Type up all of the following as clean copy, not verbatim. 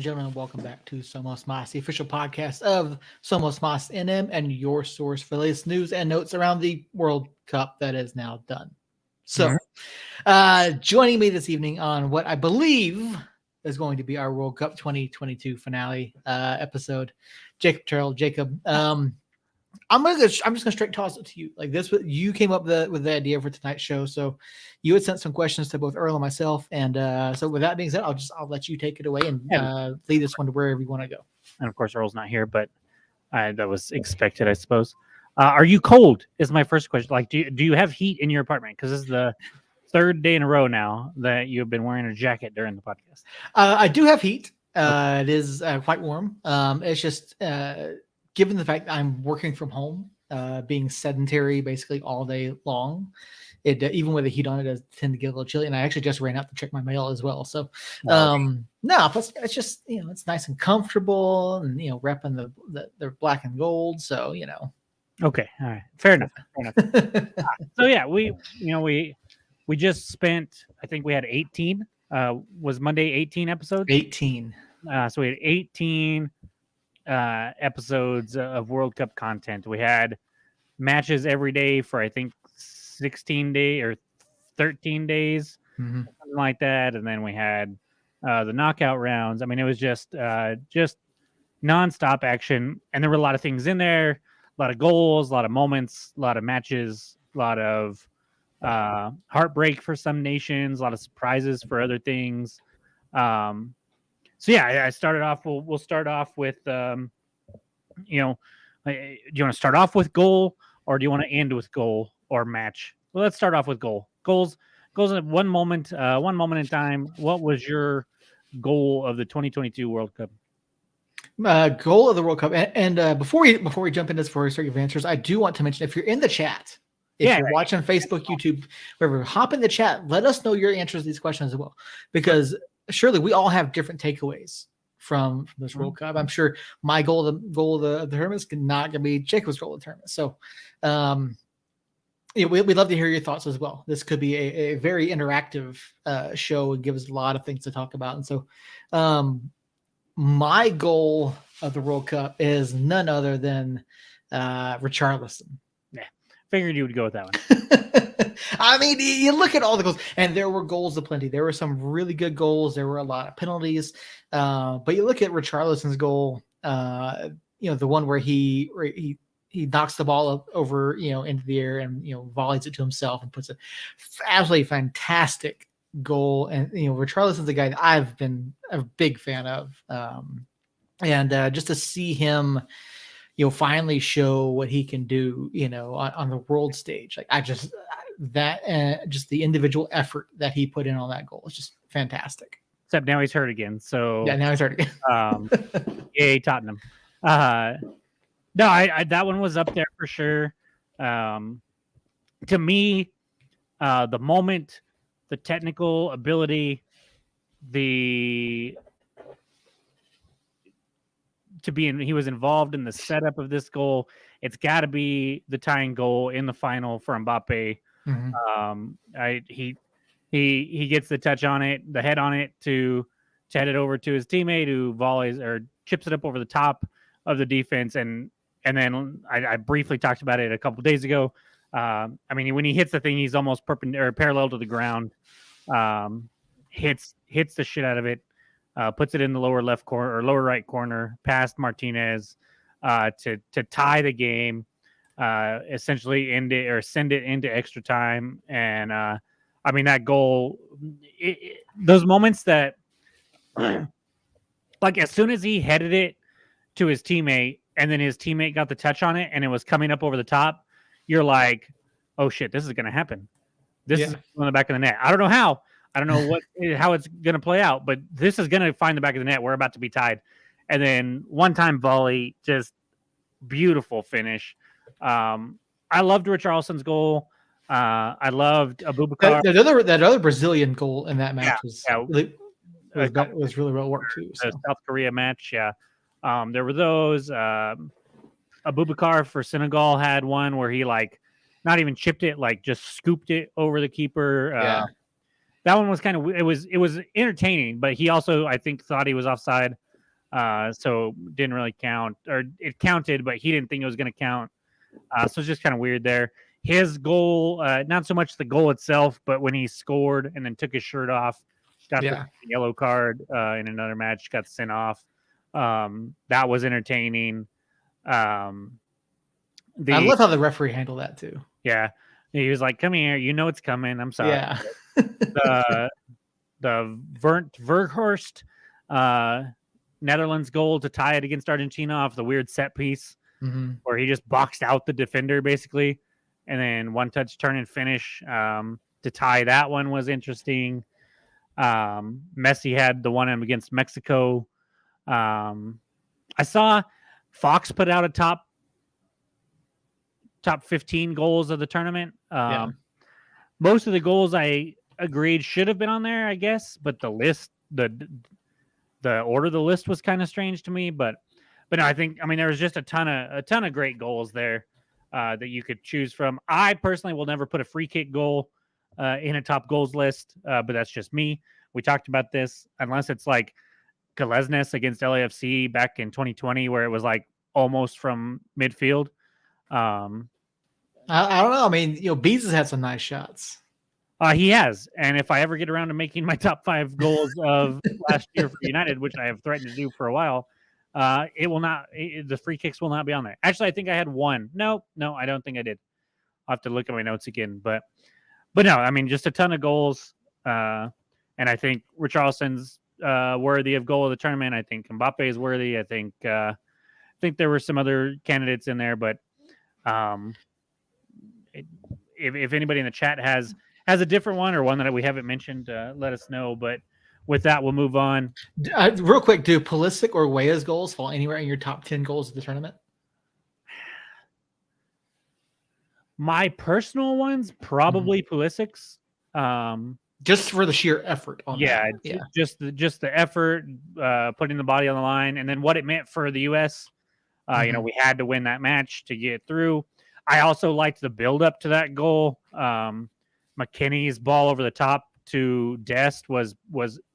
and gentlemen, welcome back to Somos Mas, the official podcast of Somos Mas NM and your source for the latest news and notes around the World Cup that is now done. So, joining me this evening on what I believe is going to be our World Cup 2022 finale episode, Jacob Terrell. Jacob, I'm just gonna straight toss it to you. Like this, you came up with the idea for tonight's show, so you had sent some questions to both Earl and myself, and so with that being said, I'll let you take it away and lead this one to wherever you want to go. And of course, Earl's not here, but that was expected, I suppose. Are you cold? Is my first question. Like, do you have heat in your apartment? Because this is the third day in a row now that you have been wearing a jacket during the podcast. I do have heat. It is quite warm. It's just given the fact that I'm working from home, being sedentary basically all day long, it even with the heat on, it does tend to get a little chilly. And I actually just ran out to check my mail as well. So, plus it's just it's nice and comfortable, and repping the black and gold. So Okay, all right, fair enough. So yeah, we just spent. I think we had 18. Was Monday 18 episodes? 18. So we had 18. Episodes of World Cup content. We had matches every day for I think 16 days or 13 days, something like that, and then we had the knockout rounds. I mean, it was just nonstop action, and there were a lot of things in there, a lot of goals, a lot of moments, a lot of matches, a lot of heartbreak for some nations, a lot of surprises for other things. So yeah, I started off. We'll start off with, do you want to start off with goal, or do you want to end with goal or match? Well, let's start off with goal. Goals at one moment in time. What was your goal of the 2022 World Cup? Goal of the World Cup, and before we jump into this, before we start your answers, I do want to mention, if you're in the chat, if you're watching Facebook, YouTube, wherever, hop in the chat. Let us know your answers to these questions as well, because surely we all have different takeaways from this World Cup. I'm sure my goal of the tournament is not going to be Jacob's goal of the tournament. So, we'd love to hear your thoughts as well. This could be a very interactive show and give us a lot of things to talk about. And so, my goal of the World Cup is none other than Richarlison. Yeah, figured you would go with that one. I mean, you look at all the goals, and there were goals aplenty. There were some really good goals. There were a lot of penalties. But you look at Richarlison's goal, the one where he knocks the ball up over, into the air and, volleys it to himself and puts a absolutely fantastic goal. And, Richarlison's a guy that I've been a big fan of. And just to see him, finally show what he can do, on the world stage. Like just the individual effort that he put in on that goal is just fantastic. Except now he's hurt again. So yeah, now he's hurt again. Yay, Tottenham. No, I that one was up there for sure. To me, the moment, the technical ability, he was involved in the setup of this goal. It's got to be the tying goal in the final for Mbappe. He gets the touch on it, the head on it to head it over to his teammate, who volleys or chips it up over the top of the defense. And then I briefly talked about it a couple of days ago. I mean, when he hits the thing, he's almost parallel to the ground. Hits the shit out of it. Puts it in the lower left corner or lower right corner past Martinez to tie the game, essentially end it or send it into extra time. And I mean, that goal, those moments that, like, as soon as he headed it to his teammate and then his teammate got the touch on it and it was coming up over the top, you're like, oh shit, this is going to happen. This is on the back of the net. I don't know how. I don't know how it's going to play out, but this is going to find the back of the net. We're about to be tied. And then one-time volley, just beautiful finish. I loved Richarlison's goal. I loved Abubakar. That other Brazilian goal in that match was really well worked too. So. The South Korea match, there were those. Abubakar for Senegal had one where he not even chipped it, just scooped it over the keeper. That one was it was entertaining, but he also, I think, thought he was offside so didn't really count, or it counted, but he didn't think it was going to count. So it's just kind of weird there. His goal, not so much the goal itself, but when he scored and then took his shirt off, got the yellow card in another match, got sent off. That was entertaining. I love how the referee handled that too. Yeah, he was like, "Come here, you know it's coming." I'm sorry. Yeah. the Verhorst Netherlands goal to tie it against Argentina off the weird set piece where he just boxed out the defender basically, and then one touch turn and finish to tie that one was interesting. Messi had the one against Mexico. I saw Fox put out a top 15 goals of the tournament. Most of the goals I agreed should have been on there, I guess, but the list, the order of the list was kind of strange to me. But no, I mean there was just a ton of great goals there that you could choose from. I personally will never put a free kick goal in a top goals list, but that's just me. We talked about this, unless it's like Galesnes against LAFC back in 2020, where it was like almost from midfield. I don't know. I mean, Bees has had some nice shots. He has, and if I ever get around to making my top 5 goals of last year for United, which I have threatened to do for a while, it will not. The free kicks will not be on there. Actually, I think I had one. No, I don't think I did. I'll have to look at my notes again, but no, I mean, just a ton of goals, and I think Richarlison's worthy of goal of the tournament. I think Mbappe is worthy. I think there were some other candidates in there, but if anybody in the chat has a different one or one that we haven't mentioned, let us know. But with that, we'll move on. Real quick, do Pulisic or Weah's goals fall anywhere in your top 10 goals of the tournament? My personal ones, probably Pulisic's. Just for the sheer effort on that. Just the effort, putting the body on the line, and then what it meant for the U.S. We had to win that match to get through. I also liked the build up to that goal. McKennie's ball over the top to Dest was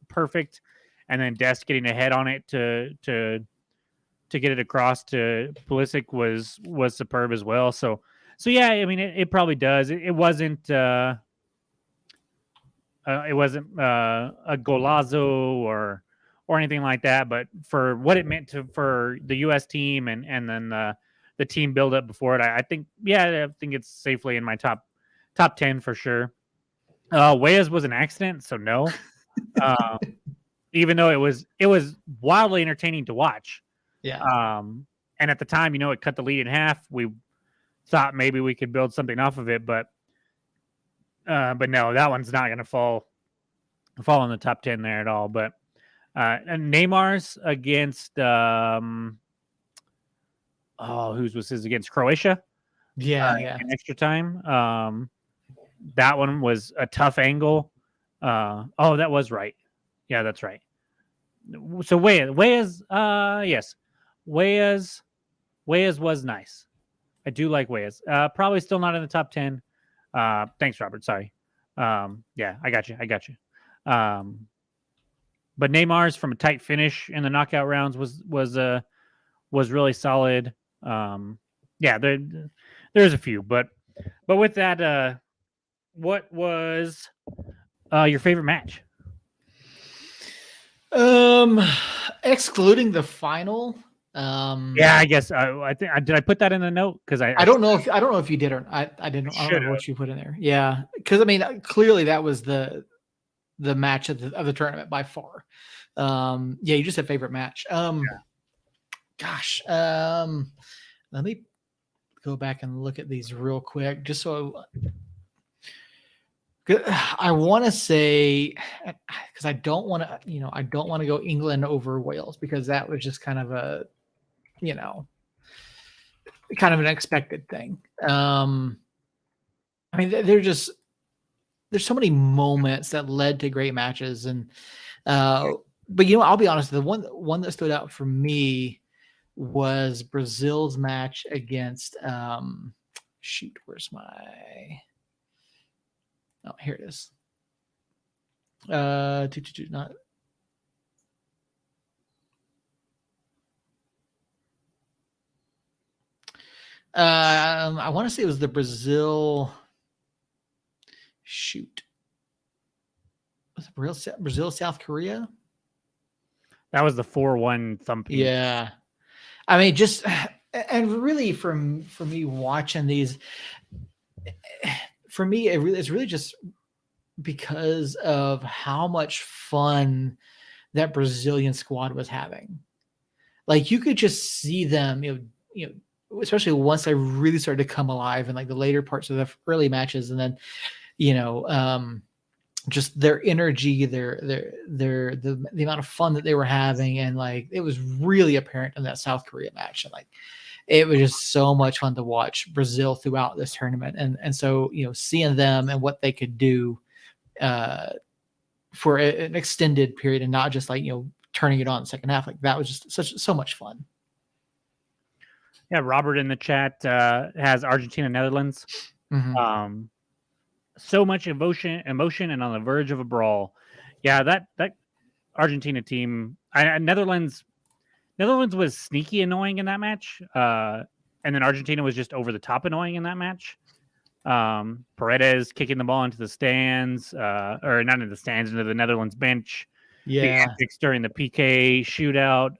perfect, and then Dest getting a head on it to get it across to Pulisic was superb as well. So yeah, I mean it probably does. It wasn't a golazo or anything like that, but for what it meant for the U.S. team and then the team build up before it, I think it's safely in my top 10 for sure. Weah's was an accident, so no. Even though it was wildly entertaining to watch. Yeah. And at the time, it cut the lead in half. We thought maybe we could build something off of it, but no, that one's not going to fall in the top 10 there at all. But and Neymar's against whose was his against Croatia? Yeah. In extra time. That one was a tough angle. That was right. Yeah, that's right. So Weah's yes. Weah's was nice. I do like Weah's. Probably still not in the top 10. Thanks, Robert. Sorry. Yeah, I got you. But Neymar's from a tight finish in the knockout rounds was really solid. Yeah, there's a few, but with that, what was your favorite match? Excluding the final. Yeah, I guess I think did I put that in the note because I don't know if you did or I didn't. I don't know what you put in there. Yeah, because I mean, clearly that was the match of the tournament by far. Yeah, you just said favorite match. Gosh, let me go back and look at these real quick, just so I want to say, because I don't want to go England over Wales, because that was just kind of a, kind of an expected thing. I mean, there's so many moments that led to great matches, and but I'll be honest, the one that stood out for me was Brazil's match against where's my here it is. Not I want to say it was the Brazil. Shoot, was it Brazil, South Korea? That was the 4-1 thumping. Yeah, I mean, just and really for me watching these, for me it's really just because of how much fun that Brazilian squad was having. Like you could just see them, especially once they really started to come alive in like the later parts of the early matches, and then just their energy, the amount of fun that they were having, and like it was really apparent in that South Korea match. And like it was just so much fun to watch Brazil throughout this tournament, and so seeing them and what they could do for an extended period, and not just like turning it on in the second half, like that was just so much fun. Yeah, Robert in the chat has Argentina, Netherlands. Mm-hmm. So much emotion, and on the verge of a brawl. Yeah, that Argentina team, Netherlands was sneaky annoying in that match, and then Argentina was just over the top annoying in that match. Paredes kicking the ball into the stands, or not into the stands, into the Netherlands bench. Yeah, the antics during the PK shootout.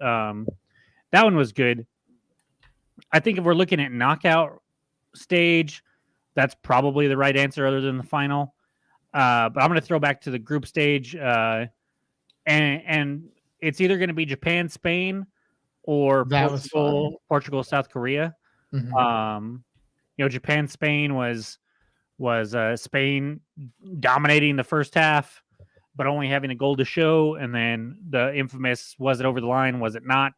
That one was good. I think if we're looking at knockout stage, that's probably the right answer other than the final. But I'm going to throw back to the group stage. And it's either going to be Japan, Spain, or Portugal, South Korea. Mm-hmm. Japan, Spain was Spain dominating the first half, but only having a goal to show. And then the infamous, was it over the line? Was it not?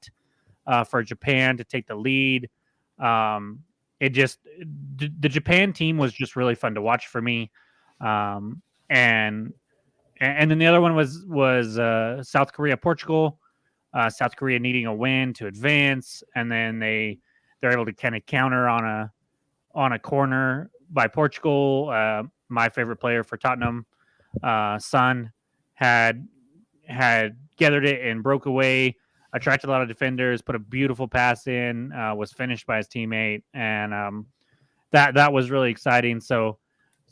For Japan to take the lead. The Japan team was just really fun to watch for me. And then the other one was South Korea, Portugal. South Korea needing a win to advance, and then they're able to kind of counter on a corner by Portugal. My favorite player for Tottenham, Son, had gathered it and broke away, attracted a lot of defenders, put a beautiful pass in, was finished by his teammate, and that was really exciting. So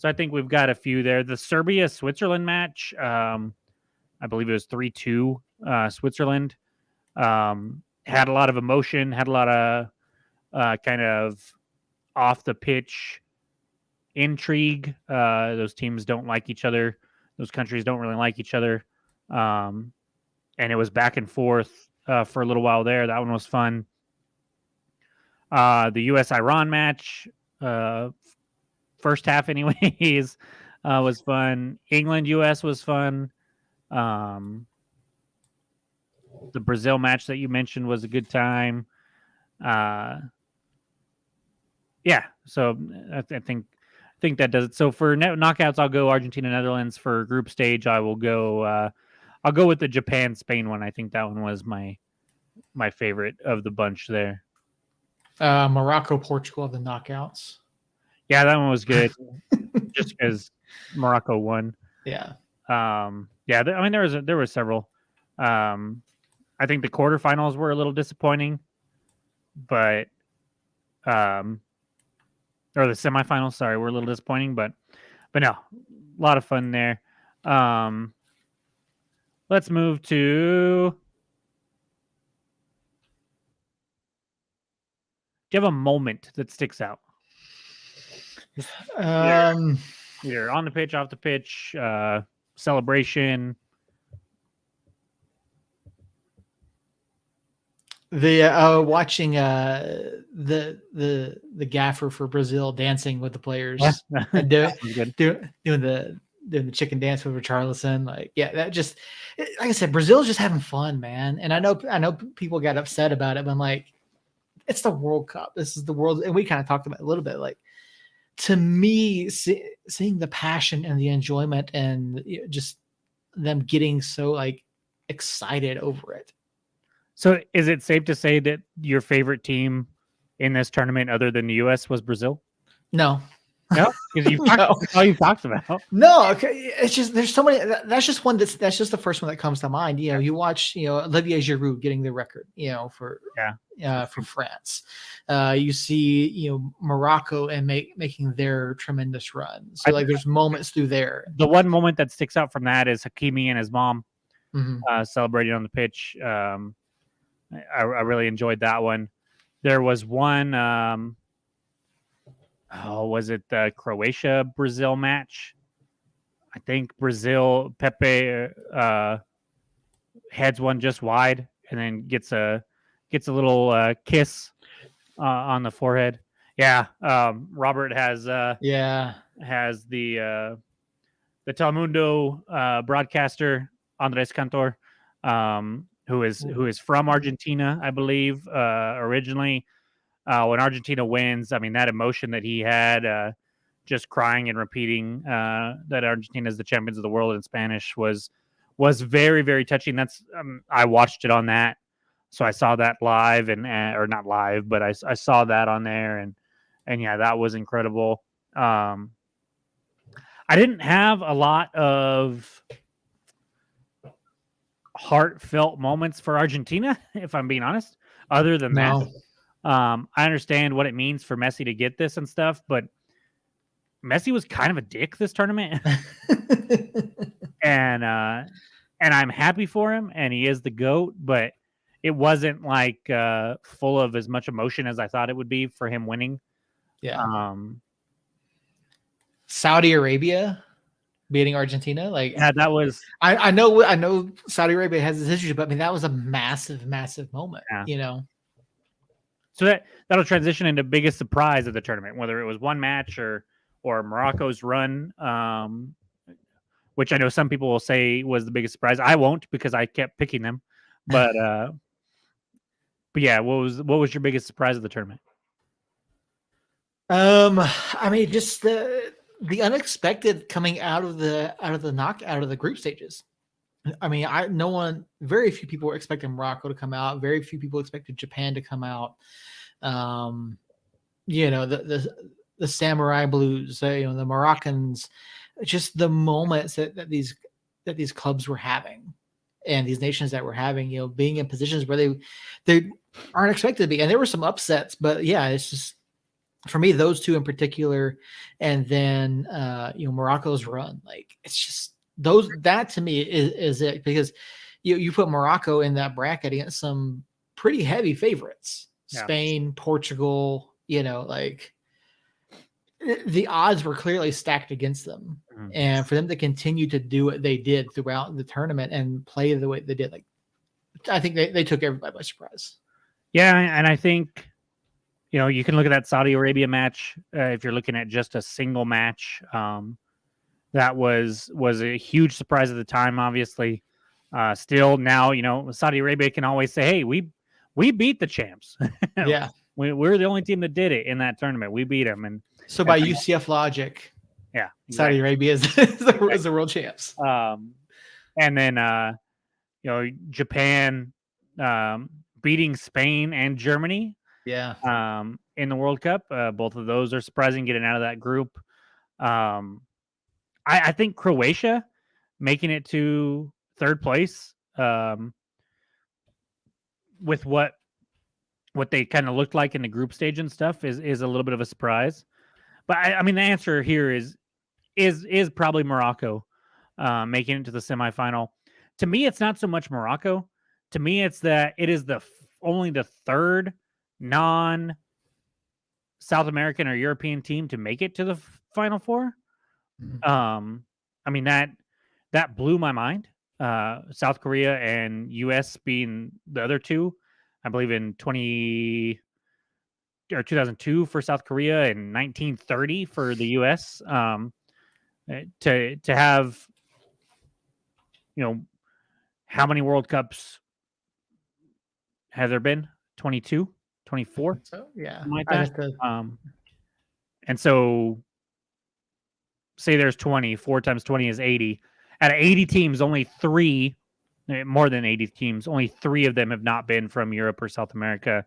I think we've got a few there. The Serbia-Switzerland match, I believe it was 3-2 Switzerland. Had a lot of emotion, had a lot of kind of off the pitch intrigue. Those teams don't like each other. Those countries don't really like each other. And it was back and forth for a little while there. That one was fun. The U.S.-Iran match, first half anyways, was fun. England-U.S. was fun. The Brazil match that you mentioned was a good time. Yeah, so I think that does it. So for knockouts, I'll go Argentina, Netherlands. For group stage, I'll go with the Japan, Spain one. I think that one was my favorite of the bunch there. Morocco, Portugal, the knockouts. Yeah, that one was good, just because Morocco won. Yeah. I mean, there were several. I think the quarterfinals were a little disappointing, but or the semifinals, sorry, were a little disappointing, but no, a lot of fun there. Let's move to. Do you have a moment that sticks out? Either on the pitch, off the pitch, celebration. The watching the gaffer for Brazil dancing with the players, and doing the chicken dance with Richarlison, like that just, like I said, Brazil's just having fun, man. And I know people got upset about it, but I'm like, it's the World Cup. This is the world, and we kind of talked about it a little bit. Like, to me, seeing the passion and the enjoyment and just them getting so like excited over it. So is it safe to say that your favorite team in this tournament, other than the U.S., was Brazil? No. No, because that's all you've talked about. No, okay. It's just there's so many. That's just one. That's just the first one that comes to mind. You watch Olivier Giroud getting the record. For for France. You see, Morocco and making their tremendous run. So like there's moments through there. The one moment that sticks out from that is Hakimi and his mom Mhm. celebrating on the pitch. I really enjoyed that one. There was one. Was it the Croatia-Brazil match? I think Brazil, Pepe heads one just wide and then gets a little kiss on the forehead. Yeah, Robert has Yeah. the Telemundo broadcaster Andres Cantor, who is from Argentina, I believe, originally. When Argentina wins, I mean, that emotion that he had, just crying and repeating that Argentina is the champions of the world in Spanish was very, very touching. That's I watched it on that, so I saw that live or not live, but I saw that on there, and yeah, that was incredible. I didn't have a lot of heartfelt moments for Argentina, if I'm being honest, other than that. No. I understand what it means for Messi to get this and stuff, but Messi was kind of a dick this tournament. and I'm happy for him, and he is the GOAT, but it wasn't like full of as much emotion as I thought it would be for him winning. Yeah. Saudi Arabia beating Argentina, like yeah, that was. I know Saudi Arabia has this issue, but I mean that was a massive moment. Yeah. So that'll transition into biggest surprise of the tournament, whether it was one match or Morocco's run, which I know some people will say was the biggest surprise. I won't because I kept picking them, but yeah, what was your biggest surprise of the tournament? I mean, just the unexpected coming out of the group stages. I mean, very few people were expecting Morocco to come out. Very few people expected Japan to come out. The Samurai Blues, the Moroccans, just the moments that these clubs were having, and these nations that were having, being in positions where they aren't expected to be. And there were some upsets, but yeah, it's just for me those two in particular, and then Morocco's run, like it's just. That to me is it, because you put Morocco in that bracket against some pretty heavy favorites, Spain, Portugal, like the odds were clearly stacked against them. Mm-hmm. And for them to continue to do what they did throughout the tournament and play the way they did, like I think they took everybody by surprise. Yeah, and I think you can look at that Saudi Arabia match if you're looking at just a single match. That was a huge surprise at the time, obviously. Still now, Saudi Arabia can always say, hey, we beat the champs. Yeah. We're the only team that did it in that tournament. We beat them. And so by UCF logic, yeah, Saudi Arabia is the world champs. And then, Japan beating Spain and Germany. Yeah. In the World Cup. Both of those are surprising, getting out of that group. I think Croatia making it to third place with what they kind of looked like in the group stage and stuff is a little bit of a surprise. But I mean, the answer here is probably Morocco making it to the semifinal. To me, it's not so much Morocco. To me, it's that it is only the third non South American or European team to make it to the Final Four. I mean, that blew my mind. South Korea and US being the other two, I believe in 2002 for South Korea and 1930 for the US. To have, how many World Cups have there been? 22, 24? So, yeah. Like that. And so say there's 20, 4 times 20 is 80. Out of 80 teams, only 3, more than 80 teams, only 3 of them have not been from Europe or South America,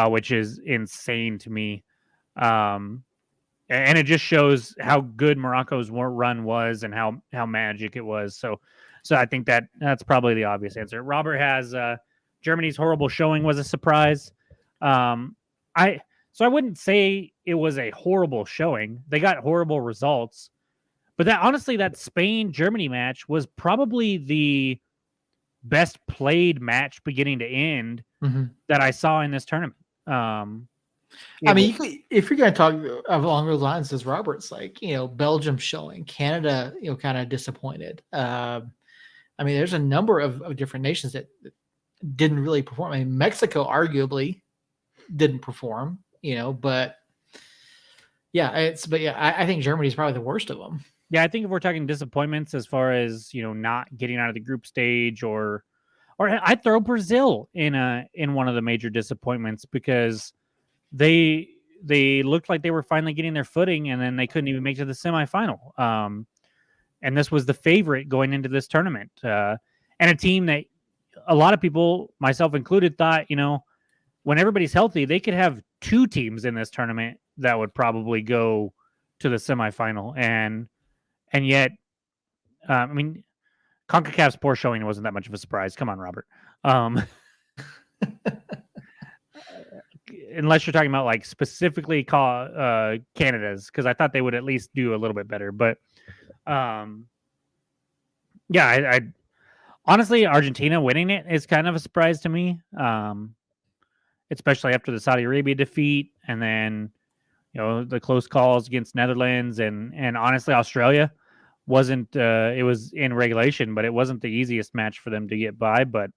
which is insane to me. And it just shows how good Morocco's run was and how magic it was. So I think that's probably the obvious answer. Robert has Germany's horrible showing was a surprise. Um, I so I wouldn't say it was a horrible showing. They got horrible results, but that Spain Germany match was probably the best played match beginning to end Mhm. that I saw in this tournament. I It mean, was, you could, if you're going to talk along those lines, as Robert's like, Belgium showing, Canada, kind of disappointed. I mean, there's a number of different nations that didn't really perform. I mean, Mexico arguably didn't perform, but yeah, I think Germany's probably the worst of them. yeah, I think if we're talking disappointments as far as not getting out of the group stage, or I'd throw Brazil in one of the major disappointments because they they looked like they were finally getting their footing, and then they couldn't even make it to the semifinal. And this was the favorite going into this tournament, and a team that a lot of people, myself included, thought when everybody's healthy, they could have two teams in this tournament that would probably go to the semifinal, and yet, I mean, CONCACAF's poor showing wasn't that much of a surprise. Come on, Robert. Unless you're talking about like specifically Canada's, because I thought they would at least do a little bit better. But yeah, I honestly, Argentina winning it is kind of a surprise to me, especially after the Saudi Arabia defeat, and then the close calls against Netherlands, and honestly, Australia wasn't. It was in regulation, but it wasn't the easiest match for them to get by. But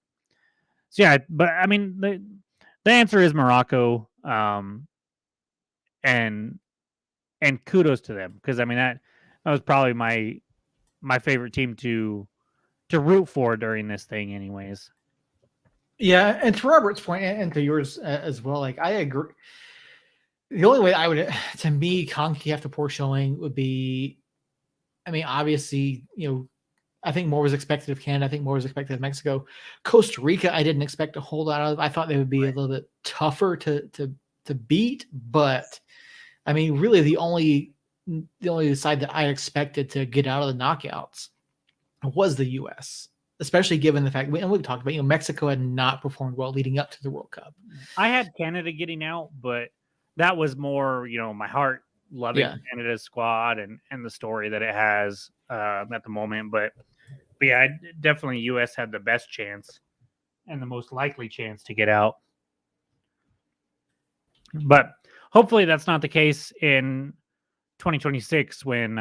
so yeah, but I mean the answer is Morocco, and kudos to them, because I mean that was probably my favorite team to root for during this thing, anyways. Yeah, and to Robert's point, and to yours as well, like I agree. The only way I would, to me, CONCACAF to poor showing would be, I mean, obviously, I think more was expected of Canada. I think more was expected of Mexico. Costa Rica, I didn't expect a whole lot of. I thought they would be a little bit tougher to beat, but I mean, really, the only side that I expected to get out of the knockouts was the U.S., especially given the fact, and we've talked about, Mexico had not performed well leading up to the World Cup. I had Canada getting out, but that was more, my heart loving Canada's squad and the story that it has at the moment. But yeah, definitely U.S. had the best chance and the most likely chance to get out. But hopefully that's not the case in 2026 when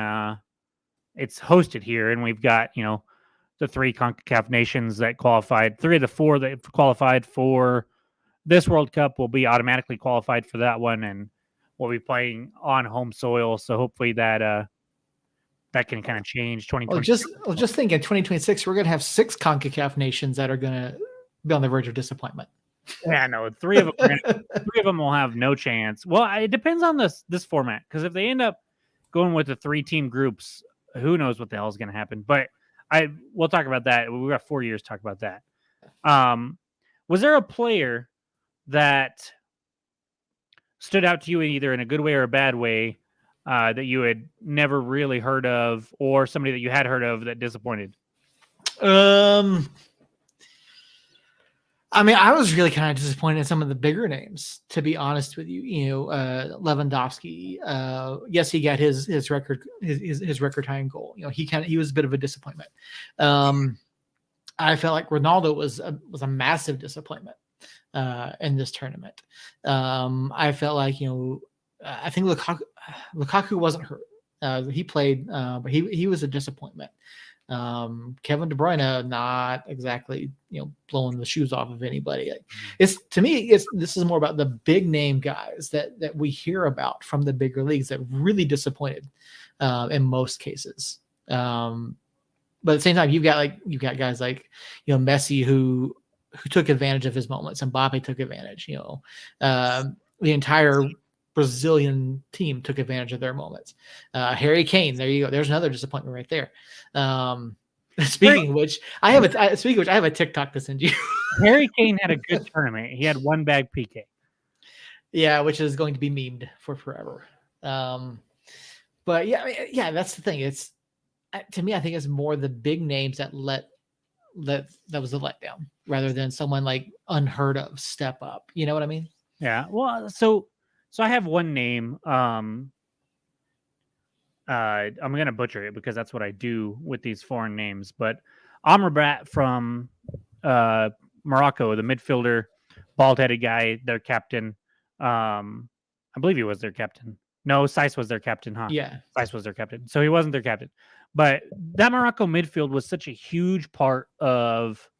it's hosted here, and we've got, the three CONCACAF nations that qualified, three of the four that qualified for this World Cup will be automatically qualified for that one, and we'll be playing on home soil. So hopefully that can kind of change 2026. Just think in 2026, we're going to have 6 CONCACAF nations that are going to be on the verge of disappointment. Yeah, no, three of them will have no chance. Well, it depends on this format, because if they end up going with the 3-team groups, who knows what the hell is going to happen. But we'll talk about that. We've got 4 years to talk about that. Was there a player that stood out to you either in a good way or a bad way that you had never really heard of, or somebody that you had heard of that disappointed? I mean, I was really kind of disappointed in some of the bigger names, to be honest with you. Lewandowski. Yes, he got his record tying goal. He was a bit of a disappointment. I felt like Ronaldo was a massive disappointment in this tournament. I felt like I think Lukaku wasn't hurt. He played, but he was a disappointment. Kevin De Bruyne, not exactly blowing the shoes off of anybody. This is more about the big name guys that we hear about from the bigger leagues that really disappointed in most cases. But at the same time, you've got guys like Messi who took advantage of his moments, and Mbappe took advantage. The entire Brazilian team took advantage of their moments. Harry Kane, there you go. There's another disappointment right there. Speaking of which, I have a TikTok to send you. Harry Kane had a good tournament. He had one bag PK. Yeah, which is going to be memed for forever. But yeah, that's the thing. It's, to me, I think it's more the big names that that was a letdown rather than someone like unheard of step up. You know what I mean? Yeah. Well, so I have one name. I'm gonna butcher it because that's what I do with these foreign names. But Amrabat from uh, Morocco, the midfielder, bald-headed guy, their captain. I believe he was their captain. No, Seiss was their captain, huh? Yeah. Seiss was their captain, so he wasn't their captain. But that Morocco midfield was such a huge part of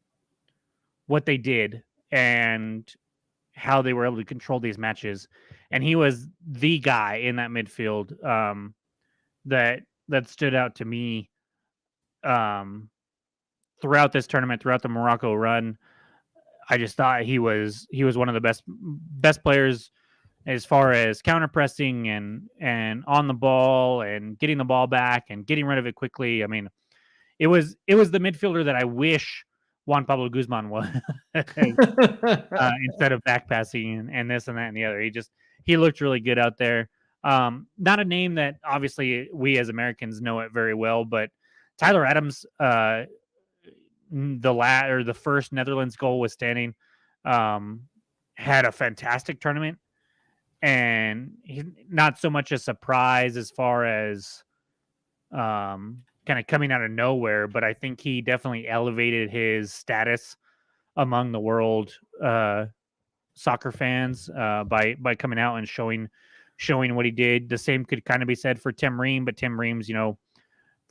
what they did and how they were able to control these matches. And he was the guy in that midfield. That stood out to me um, throughout this tournament, throughout the Morocco run. I just thought he was one of the best players as far as counter pressing and on the ball and getting the ball back and getting rid of it quickly. I mean, it was the midfielder that I wish Juan Pablo Guzman was instead of back passing and this and that and the other. He looked really good out there. Not a name that obviously we as Americans know it very well, but Tyler Adams, the first Netherlands goal was standing, had a fantastic tournament, and he's not so much a surprise as far as kind of coming out of nowhere, but I think he definitely elevated his status among the world soccer fans by coming out and showing what he did. The same could kind of be said for Tim Ream, but Tim Ream's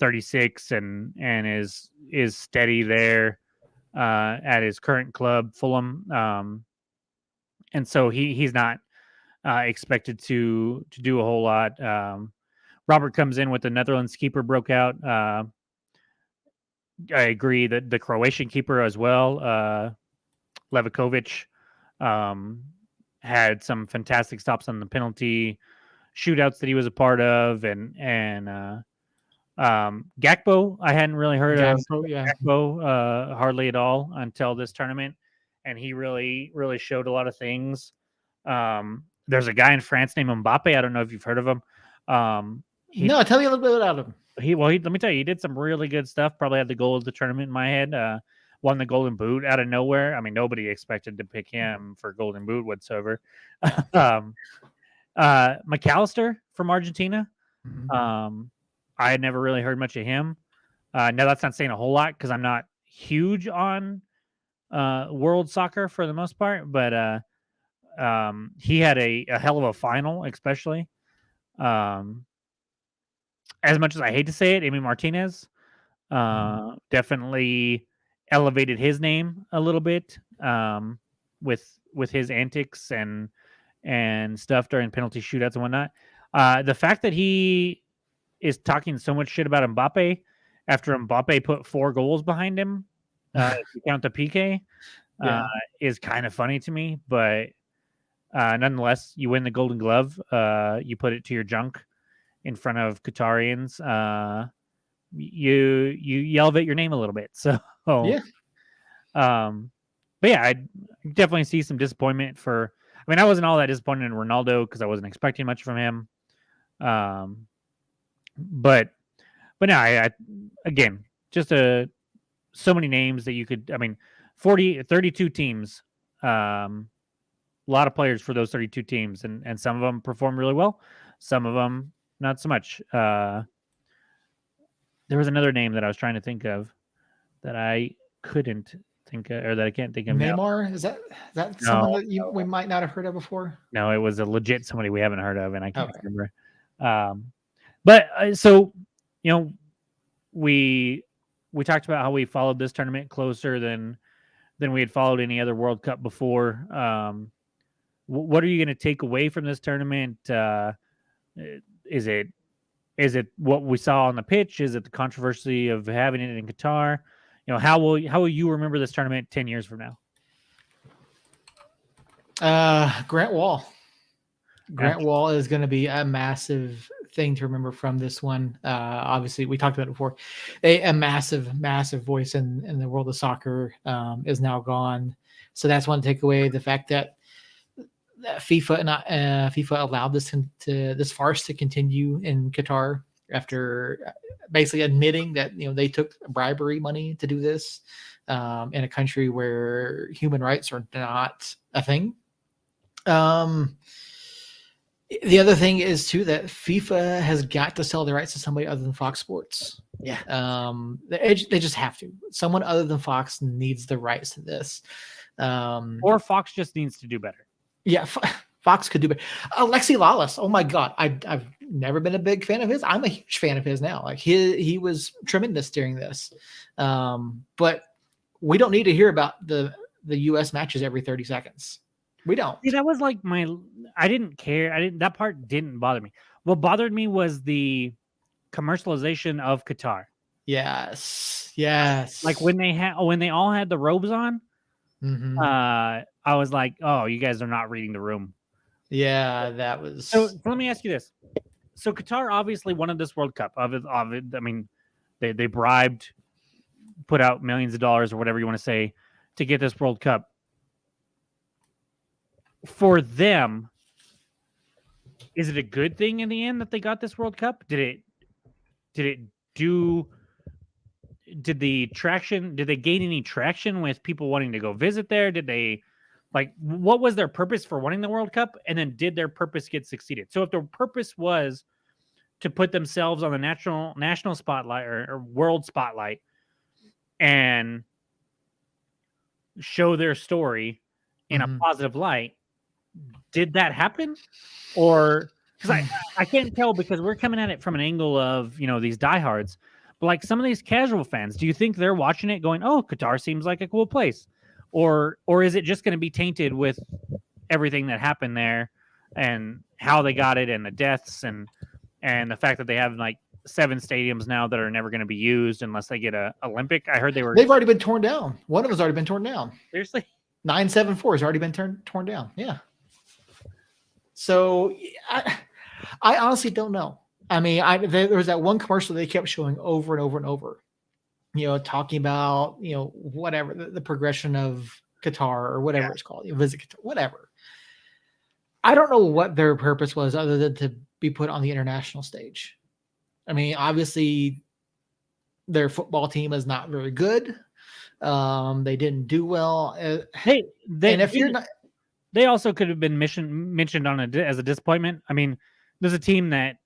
36 and is steady there at his current club, Fulham, and so he's not expected to do a whole lot. Robert comes in with the Netherlands keeper broke out. I agree that the Croatian keeper as well, Levikovic, had some fantastic stops on the penalty shootouts that he was a part of, and Gakpo I hadn't really heard of Yeah. Gakpo hardly at all until this tournament, and he really showed a lot of things. There's a guy in France named Mbappe. I don't know if you've heard of him. No, tell me a little bit about him. Let me tell you, he did some really good stuff. Probably had the goal of the tournament in my head. Won the Golden Boot out of nowhere. I mean, nobody expected to pick him for Golden Boot whatsoever. McAllister from Argentina. I had never really heard much of him. Now that's not saying a whole lot because I'm not huge on world soccer for the most part, but he had a hell of a final, especially. As much as I hate to say it, Emi Martinez definitely elevated his name a little bit with his antics and stuff during penalty shootouts and whatnot. The fact that he is talking so much shit about Mbappe after Mbappe put 4 goals behind him, if you count the PK, is kind of funny to me. But nonetheless, you win the Golden Glove. You put it to your junk in front of Qatarians. You elevate your name a little bit. So Yeah. But yeah, I definitely see some disappointment for. I mean, I wasn't all that disappointed in Ronaldo because I wasn't expecting much from him. But no, I again, just so many names that you could. I mean, 32 teams. A lot of players for those 32 teams, and some of them perform really well. Some of them not so much. There was another name that I was trying to think of that I couldn't think of, or that I can't think of Neymar, now. is that someone that we might not have heard of before? No, it was a legit somebody we haven't heard of, and I can't remember. But so we talked about how we followed this tournament closer than we had followed any other World Cup before. What are you going to take away from this tournament? Is it what we saw on the pitch? Is it the controversy of having it in Qatar? How will you remember this tournament 10 years from now? Grant Wall. Grant Wall is going to be a massive thing to remember from this one. Obviously, we talked about it before. A massive voice in the world of soccer is now gone. So that's one takeaway. The fact that FIFA allowed this farce to continue in Qatar after basically admitting that they took bribery money to do this in a country where human rights are not a thing. Um, the other thing is too that FIFA has got to sell the rights to somebody other than Fox Sports. Yeah. They just have to. Someone other than Fox needs the rights to this. Or Fox just needs to do better. Yeah, Fox could do better. Alexi Lawless. Oh my God, I've never been a big fan of his. I'm a huge fan of his now. Like he was tremendous during this. But we don't need to hear about the U.S. matches every 30 seconds. We don't. See, that was like I didn't care. That part didn't bother me. What bothered me was the commercialization of Qatar. Yes. Like when they all had the robes on, I was like, oh, you guys are not reading the room. Yeah, that was. So let me ask you this. So Qatar obviously wanted this World Cup. I mean, they bribed, put out millions of dollars or whatever you want to say to get this World Cup. For them, is it a good thing in the end that they got this World Cup? Did they gain any traction with people wanting to go visit there? Did they what was their purpose for wanting the World Cup? And then did their purpose get succeeded? So if their purpose was to put themselves on the national spotlight or world spotlight and show their story in a positive light, did that happen? Or because I can't tell, because we're coming at it from an angle of these diehards, but like some of these casual fans, do you think they're watching it going, oh, Qatar seems like a cool place? Or is it just going to be tainted with everything that happened there and how they got it and the deaths and the fact that they have like 7 stadiums now that are never going to be used unless they get a Olympic? I heard they've already been torn down. One of them's already been torn down. Seriously? 974 has already been torn down. Yeah. So I honestly don't know. I mean, there was that one commercial they kept showing over and over and over, talking about, whatever, the progression of Qatar or whatever it's called, visit Qatar, whatever. I don't know what their purpose was other than to be put on the international stage. I mean, obviously their football team is not very good. They didn't do well. They also could have been mentioned as a disappointment. I mean, there's a team that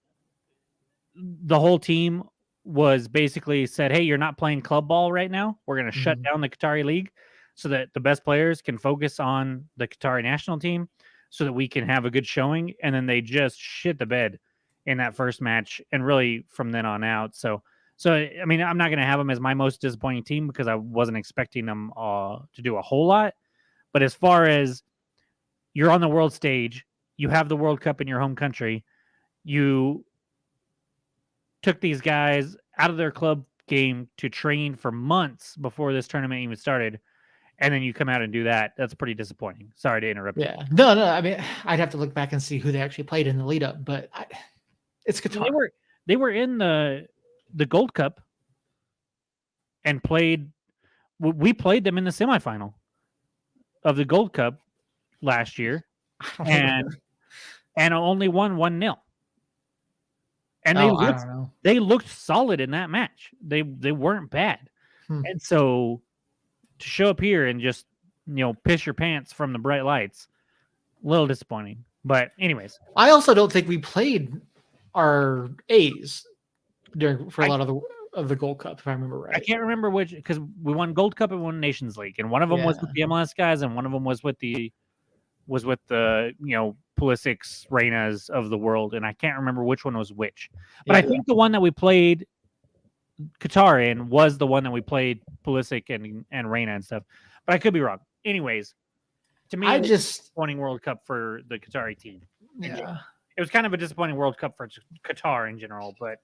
the whole team was basically said, hey, you're not playing club ball right now. We're going to shut down the Qatari league so that the best players can focus on the Qatari national team so that we can have a good showing. And then they just shit the bed in that first match and really from then on out. So I mean, I'm not going to have them as my most disappointing team because I wasn't expecting them to do a whole lot. But as far as you're on the world stage, you have the World Cup in your home country, you took these guys out of their club game to train for months before this tournament even started, and then you come out and do that. That's pretty disappointing. Sorry to interrupt. Yeah. No. I mean, I'd have to look back and see who they actually played in the lead up, but it's Qatar. They were in the Gold Cup and played. We played them in the semifinal of the Gold Cup last year, and only won 1-0. And they looked solid in that match. They weren't bad. And so to show up here and just piss your pants from the bright lights, a little disappointing. But anyways, I also don't think we played our A's for a lot of the Gold Cup, if I remember right. I can't remember which, because we won Gold Cup and won Nations League, and one of them was with the MLS guys, and one of them was with the Pulisic's, Reyna's of the world, and I can't remember which one was which. But I think the one that we played Qatar in was the one that we played Pulisic and Reyna and stuff. But I could be wrong. Anyways, to me, it was a disappointing World Cup for the Qatari team. Yeah. It was kind of a disappointing World Cup for Qatar in general, but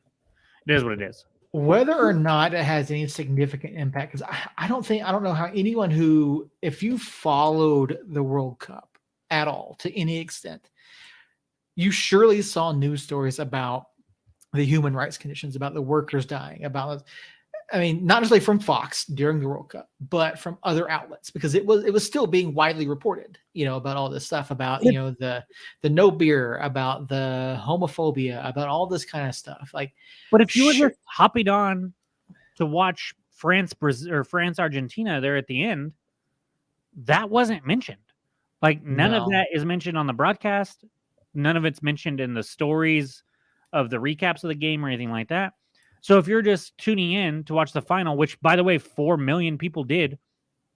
it is what it is. Whether or not it has any significant impact, because I don't know how anyone who, if you followed the World Cup at all to any extent, you surely saw news stories about the human rights conditions, about the workers dying, not necessarily from Fox during the World Cup, but from other outlets, because it was still being widely reported, about all this stuff, about the no beer, about the homophobia, about all this kind of stuff. But if you were just hopping on to watch France Argentina there at the end, that wasn't mentioned. Like none of No. that is mentioned on the broadcast. None of it's mentioned in the stories of the recaps of the game or anything like that. So if you're just tuning in to watch the final, which by the way, 4 million people did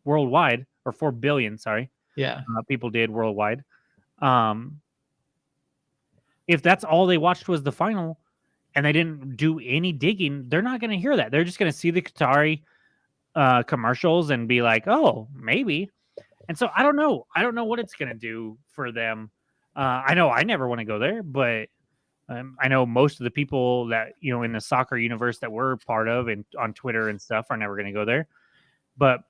worldwide, or 4 billion, sorry, Yeah. people did worldwide. If that's all they watched was the final and they didn't do any digging, they're not going to hear that. They're just going to see the Qatari commercials and be like, oh, maybe. And so I don't know. I don't know what it's going to do for them. I know I never want to go there, but I know most of the people that, in the soccer universe that we're part of and on Twitter and stuff are never going to go there. But,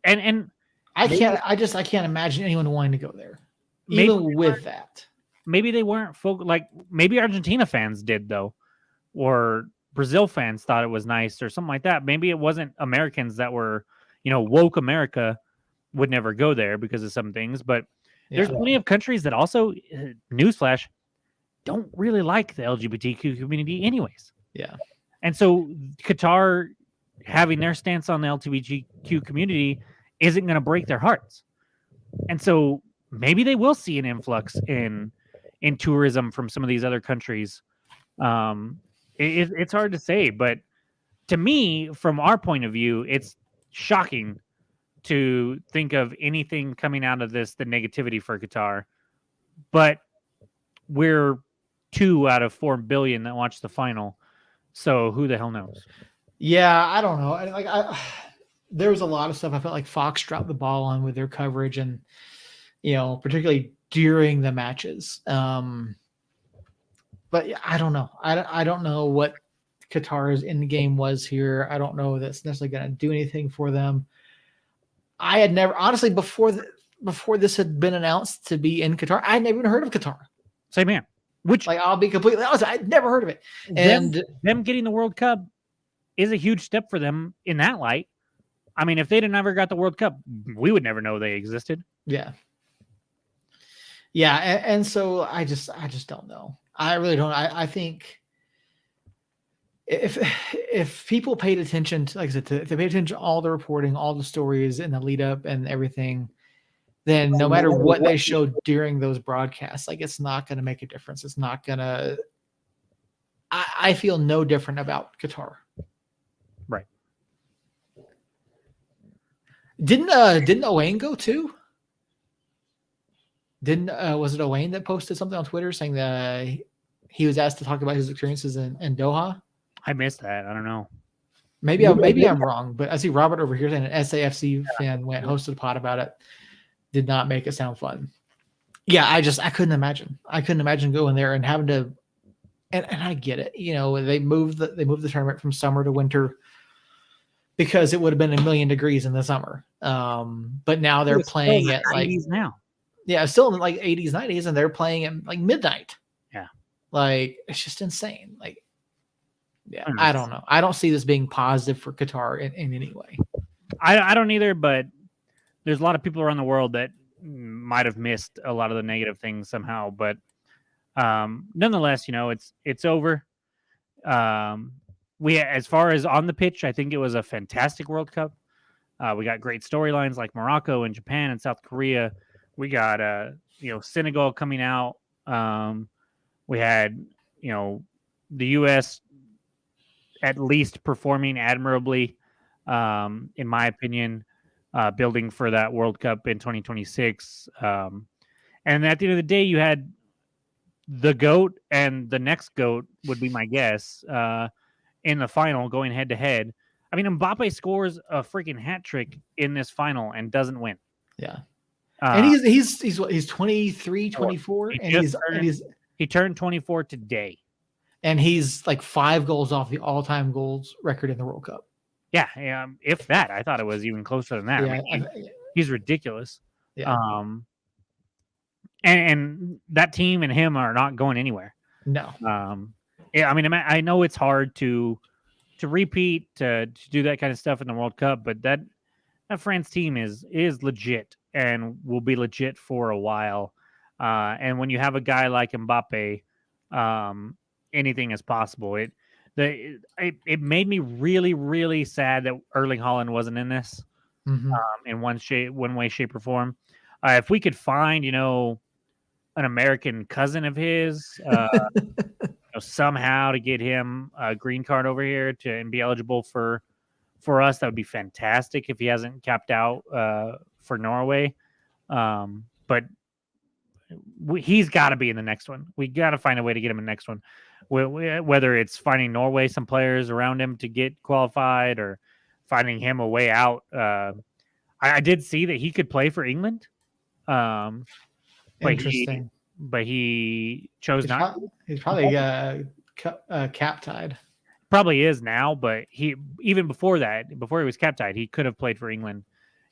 and I maybe, can't imagine anyone wanting to go there, maybe even with that. maybe they weren't like maybe Argentina fans did though, or Brazil fans thought it was nice or something like that. Maybe it wasn't Americans that were, woke America would never go there because of some things, but there's plenty of countries that also, newsflash, don't really like the LGBTQ community anyways. Yeah. And so Qatar having their stance on the LGBTQ community isn't going to break their hearts. And so maybe they will see an influx in tourism from some of these other countries. It's hard to say, but to me, from our point of view, it's shocking to think of anything coming out of this, the negativity for Qatar. But we're 2 out of 4 billion that watched the final. So who the hell knows? Yeah, I don't know. There was a lot of stuff I felt like Fox dropped the ball on with their coverage, and particularly during the matches. But I don't know. I don't know what Qatar's end game was here. I don't know that's necessarily going to do anything for them. I had never, honestly, before this had been announced to be in Qatar, I had never even heard of Qatar. Same man. Which, I'll be completely honest, I'd never heard of it. And them getting the World Cup is a huge step for them in that light. I mean, if they'd have never got the World Cup, we would never know they existed. Yeah. Yeah, and so I just don't know. I really don't. I think if people paid attention to, like I said, if they paid attention to all the reporting, all the stories and the lead up and everything, then no matter what they showed during those broadcasts, it's not going to make a difference. It's not going to. I feel no different about Qatar. Right. Didn't Owain go too? Was it Owain that posted something on Twitter saying that he was asked to talk about his experiences in Doha? I missed that. I don't know. Maybe I'm wrong, but I see Robert over here saying an SAFC fan went hosted a pod about it. Did not make it sound fun. Yeah, I couldn't imagine. I couldn't imagine going there and having to. And I get it. They moved the tournament from summer to winter because it would have been 1,000,000 degrees in the summer. But now they're playing at now. Yeah, still in 80s, 90s, and they're playing at midnight. Yeah. It's just insane. Yeah, I don't know. I don't see this being positive for Qatar in any way. I don't either, but there's a lot of people around the world that might have missed a lot of the negative things somehow. But nonetheless, it's over. As far as on the pitch, I think it was a fantastic World Cup. We got great storylines like Morocco and Japan and South Korea. We got Senegal coming out. We had the U.S. at least performing admirably, in my opinion, building for that World Cup in 2026. And at the end of the day, you had the GOAT and the next GOAT would be my guess in the final going head to head. I mean, Mbappe scores a freaking hat trick in this final and doesn't win. Yeah. And he's 23, 24, he turned 24 today. And he's 5 goals off the all-time goals record in the World Cup. Yeah, if that. I thought it was even closer than that. Yeah, he's ridiculous. Yeah. And that team and him are not going anywhere. No. Yeah, I mean, I know it's hard to repeat, to do that kind of stuff in the World Cup, but that France team is legit and will be legit for a while. And when you have a guy like Mbappe, anything is possible. It made me really, really sad that Erling Haaland wasn't in this in one way, shape, or form. If we could find, an American cousin of his, somehow to get him a green card over here and be eligible for us, that would be fantastic if he hasn't capped out for Norway. But he's got to be in the next one. We got to find a way to get him in the next one. Whether it's finding Norway some players around him to get qualified or finding him a way out. I did see that he could play for England. Interesting. But he chose not. He's probably cap tied. Probably is now, but he even before that, before he was cap tied, he could have played for England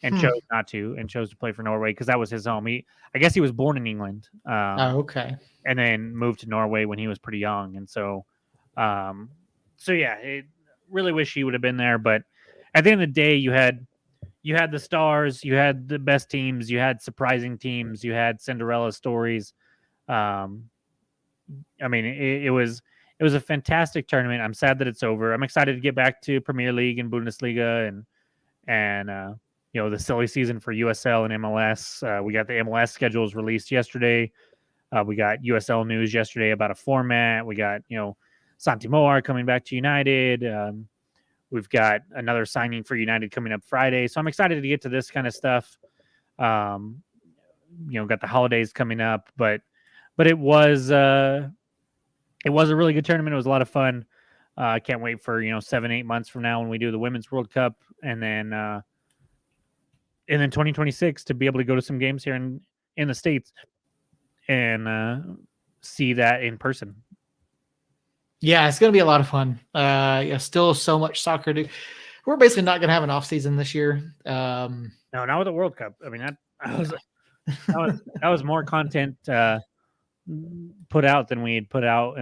and chose not to, and chose to play for Norway because that was his home. I guess he was born in England. Okay. And then moved to Norway when he was pretty young, and so yeah, it really wish he would have been there. But at the end of the day, you had the stars, you had the best teams, you had surprising teams, you had Cinderella stories. I mean, it was a fantastic tournament. I'm sad that it's over. I'm excited to get back to Premier League and Bundesliga and the silly season for USL and MLS. We got the MLS schedules released yesterday. We got USL news yesterday about a format. We got, Santi Moar coming back to United. We've got another signing for United coming up Friday. So I'm excited to get to this kind of stuff. Got the holidays coming up, but it was a really good tournament. It was a lot of fun. I can't wait for 7-8 months from now when we do the Women's World Cup, and then 2026 to be able to go to some games here in the States and see that in person. Yeah, it's going to be a lot of fun. Still so much soccer to. We're basically not going to have an off season this year. No, not with the World Cup. I mean, that was more content put out than we had put out.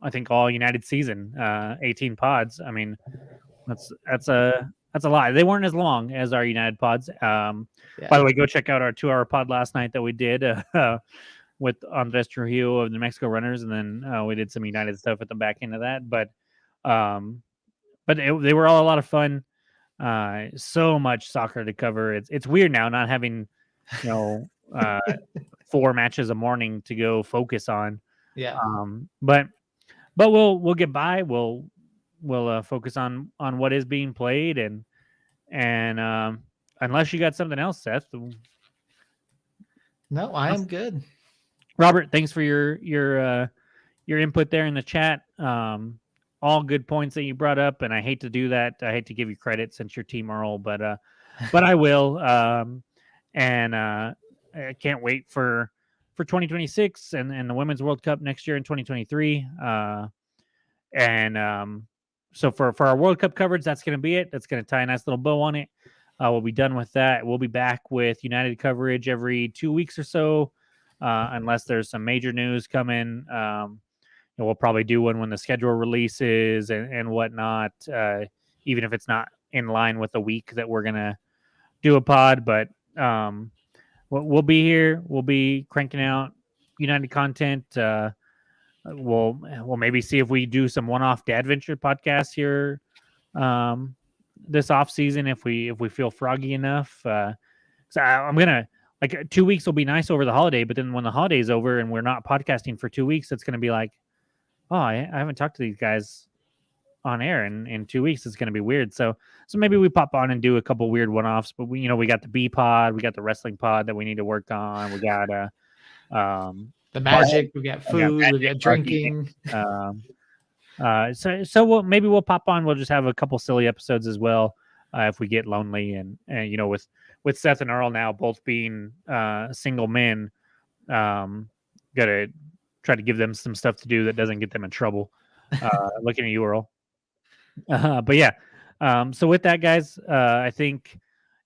I think all United season, 18 pods. I mean, that's a lot. They weren't as long as our United pods. By the way, go check out our 2-hour pod last night that we did with Andres Trujillo of the Mexico Runners, and then we did some United stuff at the back end of that. But they were all a lot of fun. So much soccer to cover. It's weird now not having 4 matches a morning to go focus on. Yeah. But we'll get by. We'll focus on what is being played and unless you got something else, Seth. No, I am good. Robert, thanks for your input there in the chat. All good points that you brought up, and I hate to do that. I hate to give you credit since you're Team Earl, but I will. I can't wait for 2026 and the Women's World Cup next year in 2023. So for our World Cup coverage, that's going to be it. That's going to tie a nice little bow on it. We'll be done with that. We'll be back with United coverage every 2 weeks or so, unless there's some major news coming. We'll probably do one when the schedule releases and whatnot, even if it's not in line with the week that we're going to do a pod. But we'll be here. We'll be cranking out United content. We'll maybe see if we do some one-off Dad Venture podcasts here this off season if we feel froggy enough. So I'm gonna 2 weeks will be nice over the holiday, but then when the holiday's over and we're not podcasting for 2 weeks, it's gonna be like, oh, I haven't talked to these guys on air in 2 weeks. It's gonna be weird. So maybe we pop on and do a couple weird one-offs. But we got the B pod, we got the wrestling pod that we need to work on. We got the magic, we got food, we got drinking. So maybe we'll pop on. We'll just have a couple silly episodes as well if we get lonely and with Seth and Earl now both being single men, gotta try to give them some stuff to do that doesn't get them in trouble. Looking at you, Earl. But yeah. So with that, guys, I think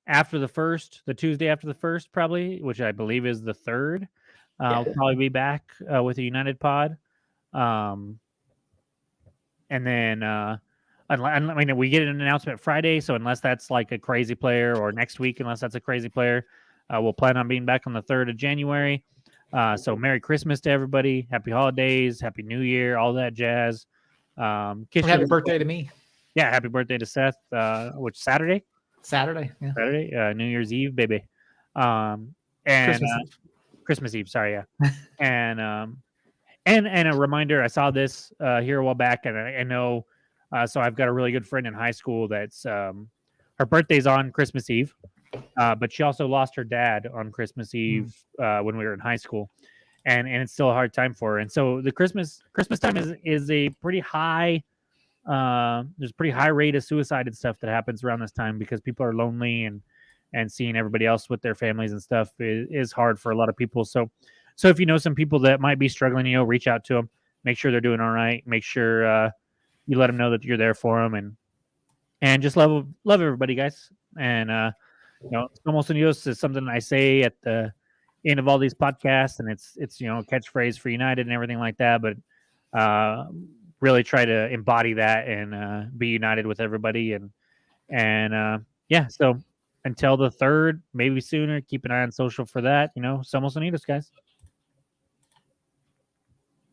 after the Tuesday after the 1st, probably, which I believe is the 3rd. We'll probably be back with a United pod. And then, we get an announcement Friday. So unless that's like a crazy player, or next week, unless that's a crazy player, we'll plan on being back on the 3rd of January. So Merry Christmas to everybody. Happy holidays. Happy New Year. All that jazz. Happy birthday to me. Yeah. Happy birthday to Seth, which Saturday. Yeah. Saturday. New Year's Eve, baby. and Christmas Eve. Christmas Eve. Sorry, yeah, and a reminder. I saw this here a while back, and I know. So I've got a really good friend in high school that's her birthday's on Christmas Eve, but she also lost her dad on Christmas Eve when we were in high school, and it's still a hard time for her. And so the Christmas time is a pretty high. There's a pretty high rate of suicide and stuff that happens around this time because people are lonely and seeing everybody else with their families and stuff is hard for a lot of people. So if you know some people that might be struggling, reach out to them, make sure they're doing all right, make sure you let them know that you're there for them, and just love everybody, guys. And Somos Unidos is something I say at the end of all these podcasts, and it's a catchphrase for United and everything like that. But really try to embody that and be united with everybody. And yeah, so until the 3rd, maybe sooner, keep an eye on social for that. Somos Unidos, guys.